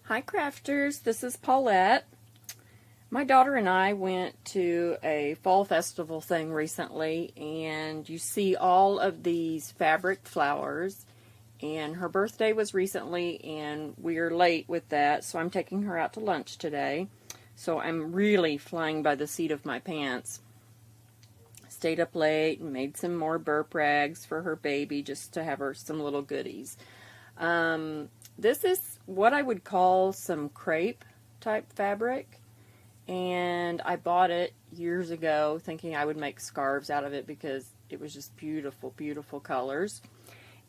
Hi crafters, this is Paulette. My daughter and I went to a fall festival thing recently, and you see all of these fabric flowers, and her birthday was recently and we're late with that, so I'm taking her out to lunch today. So I'm really flying by the seat of my pants. Stayed up late and made some more burp rags for her baby just to have her some little goodies. This is what I would call some crepe type fabric, and I bought it years ago thinking I would make scarves out of it because it was just beautiful, beautiful colors.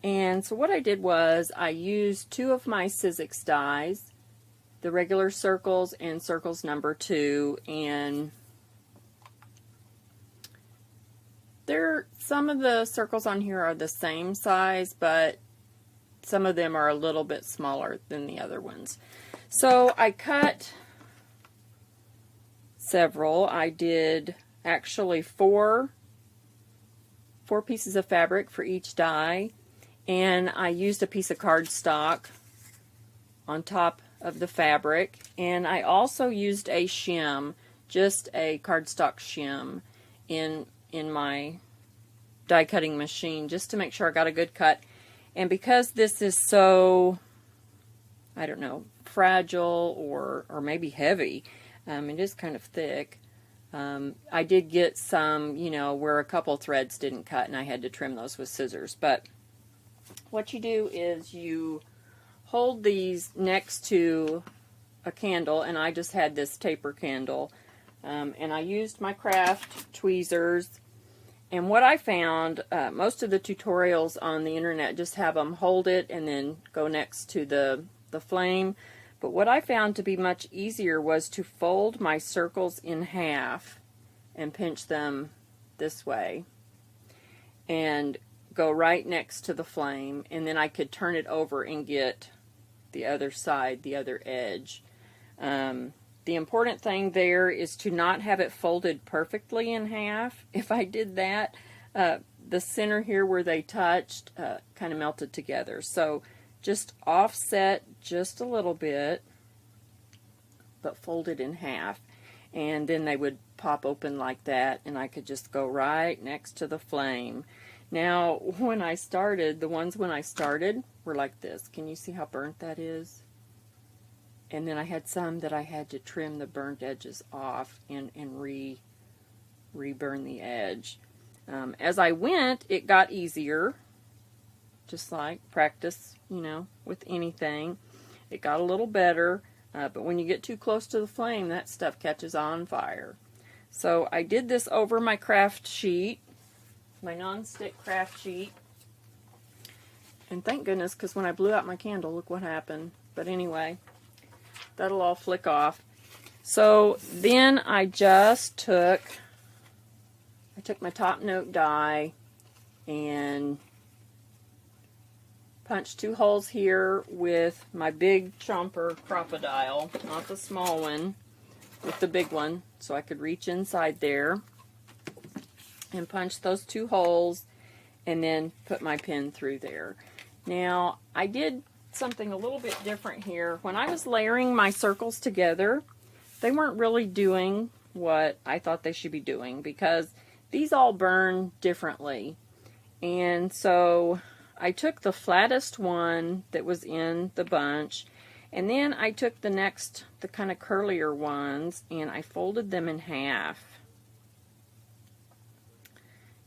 And so what I did was I used two of my Sizzix dies, the regular circles and circles number 2, and some of the circles on here are the same size, but some of them are a little bit smaller than the other ones. So I cut several. I did actually four pieces of fabric for each die, and I used a piece of cardstock on top of the fabric, and I also used a shim, just a cardstock shim in my die cutting machine just to make sure I got a good cut. And because this is so, I don't know, fragile or maybe heavy, it is kind of thick, I did get some, where a couple threads didn't cut and I had to trim those with scissors. But what you do is you hold these next to a candle, and I just had this taper candle, and I used my craft tweezers. And what I found, most of the tutorials on the internet just have them hold it and then go next to the flame. But what I found to be much easier was to fold my circles in half and pinch them this way and go right next to the flame, and then I could turn it over and get the other side, the other edge. The important thing there is to not have it folded perfectly in half. If I did that, the center here where they touched kind of melted together. So just offset just a little bit, but fold it in half. And then they would pop open like that, and I could just go right next to the flame. Now, when I started, the ones when I started were like this. Can you see how burnt that is? And then I had some that I had to trim the burnt edges off and re-burn the edge. As I went, it got easier, just like practice, with anything. It got a little better, but when you get too close to the flame, that stuff catches on fire. So I did this over my craft sheet, my non-stick craft sheet. And thank goodness, because when I blew out my candle, look what happened. But anyway, that'll all flick off. So then I just took my top note die and punched 2 holes here with my big chomper crocodile, not the small one, with the big one, so I could reach inside there and punch those 2 holes and then put my pin through there. Now, I did something a little bit different here. When I was layering my circles together, they weren't really doing what I thought they should be doing because these all burn differently. And so I took the flattest one that was in the bunch, and then I took the kind of curlier ones, and I folded them in half.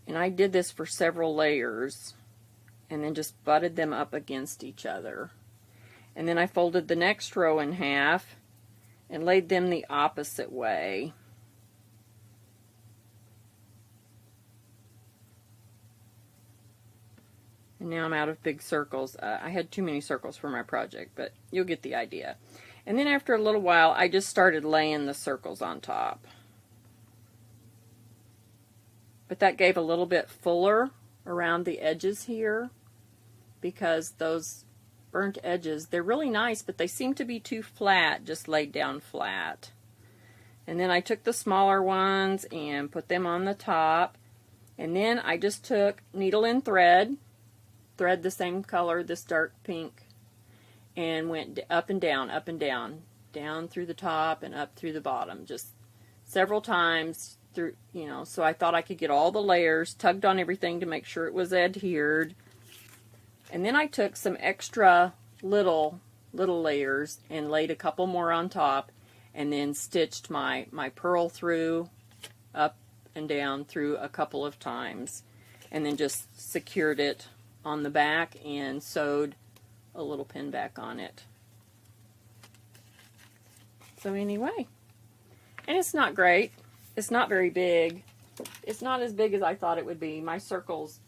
And I did this for several layers and then just butted them up against each other. And then I folded the next row in half and laid them the opposite way. And now I'm out of big circles. I had too many circles for my project, but you'll get the idea. And then after a little while, I just started laying the circles on top. But that gave a little bit fuller around the edges here, because those burnt edges, they're really nice, but they seem to be too flat, just laid down flat. And then I took the smaller ones and put them on the top, and then I just took needle and thread the same color, this dark pink, and went up and down, down through the top and up through the bottom, just several times through, you know, so I thought I could get all the layers, tugged on everything to make sure it was adhered. And then I took some extra little layers and laid a couple more on top, and then stitched my pearl through, up and down through a couple of times, and then just secured it on the back and sewed a little pin back on it. So anyway, and it's not great. It's not very big. It's not as big as I thought it would be. My circles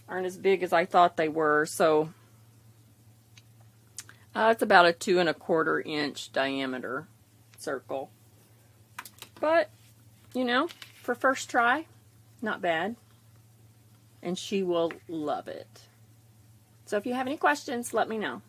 aren't as big as I thought they were, so it's about a 2 1/4 inch diameter circle. But, you know, for first try, not bad. And she will love it. So if you have any questions, let me know.